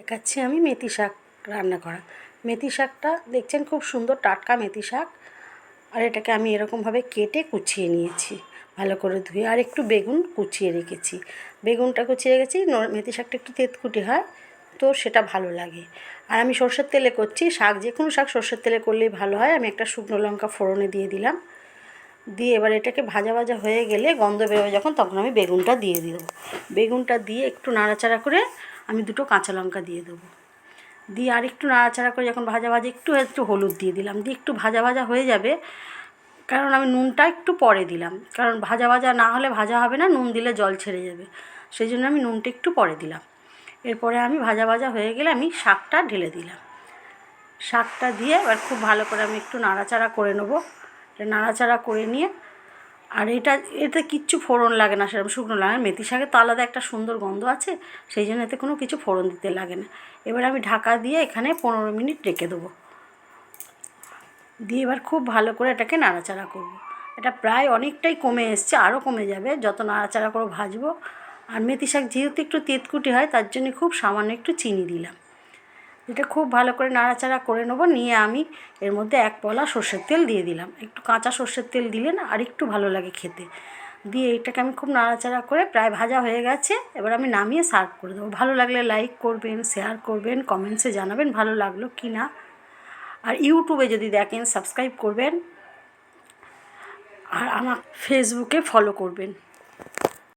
দেখাচ্ছি আমি মেথি শাক রান্না করা। মেথি শাকটা দেখছেন খুব সুন্দর টাটকা মেথি শাক, আর এটাকে আমি এরকমভাবে কেটে কুচিয়ে নিয়েছি ভালো করে ধুয়ে, আর একটু বেগুন কুচিয়ে রেখেছি। বেগুনটা কুচিয়ে রেখেছি, মেথি শাকটা একটু তেতকুটে হয় তো সেটা ভালো লাগে। আর আমি সর্ষের তেলে করছি, শাক যে কোনো শাক সর্ষের তেলে করলেই ভালো হয়। আমি একটা শুকনো লঙ্কা ফোড়নে দিয়ে দিলাম, দিয়ে এবার এটাকে ভাজা ভাজা হয়ে গেলে গন্ধ বেরোবে যখন, তখন আমি বেগুনটা দিয়ে দেবো। বেগুনটা দিয়ে একটু নাড়াচাড়া করে আমি দুটো কাঁচা লঙ্কা দিয়ে দেবো, দিয়ে আর একটু নাড়াচাড়া করে যখন ভাজা ভাজা একটু হলুদ দিয়ে দিলাম, দিয়ে একটু ভাজা ভাজা হয়ে যাবে, কারণ আমি নুনটা একটু পরে দিলাম, কারণ ভাজা ভাজা না হলে ভাজা হবে না, নুন দিলে জল ছেড়ে যাবে, সেই জন্য আমি নুনটা একটু পরে দিলাম। এরপরে আমি ভাজা ভাজা হয়ে গেলে আমি শাকটা ঢেলে দিলাম। শাকটা দিয়ে এবার খুব ভালো করে আমি একটু নাড়াচাড়া করে নেবো। নাড়াচাড়া করে নিয়ে, আর এতে কিচ্ছু ফোড়ন লাগে না, সেরকম শুকনো লাগে না। মেথি শাকের তো আলাদা একটা সুন্দর গন্ধ আছে, সেই জন্য এতে কোনো কিছু ফোড়ন দিতে লাগে না। এবার আমি ঢাকা দিয়ে এখানে 15 মিনিট রেখে দেবো, দিয়ে এবার খুব ভালো করে এটাকে নাড়াচাড়া করব। এটা প্রায় অনেকটাই কমে এসছে, আরও কমে যাবে যত নাড়াচাড়া করে ভাজবো। আর মেথি শাক যেহেতু একটু তেতকুটি হয়, তার জন্য খুব সামান্য একটু চিনি দিলাম। এটা খুব ভালো করে নাড়াচাড়া করে নেবো। নিয়ে আমি এর মধ্যে 1 পলা সর্ষের তেল দিয়ে দিলাম। একটু কাঁচা সর্ষের তেল দিলে না আর একটু ভালো লাগে খেতে। দিয়ে এটাকে আমি খুব নাড়াচাড়া করে, প্রায় ভাজা হয়ে গেছে, এবার আমি নামিয়ে সার্ভ করে দেবো। ভালো লাগলে লাইক করবেন, শেয়ার করবেন, কমেন্টসে জানাবেন ভালো লাগলো কি না। আর ইউটিউবে যদি দেখেন সাবস্ক্রাইব করবেন, আর আমার ফেসবুকে ফলো করবেন।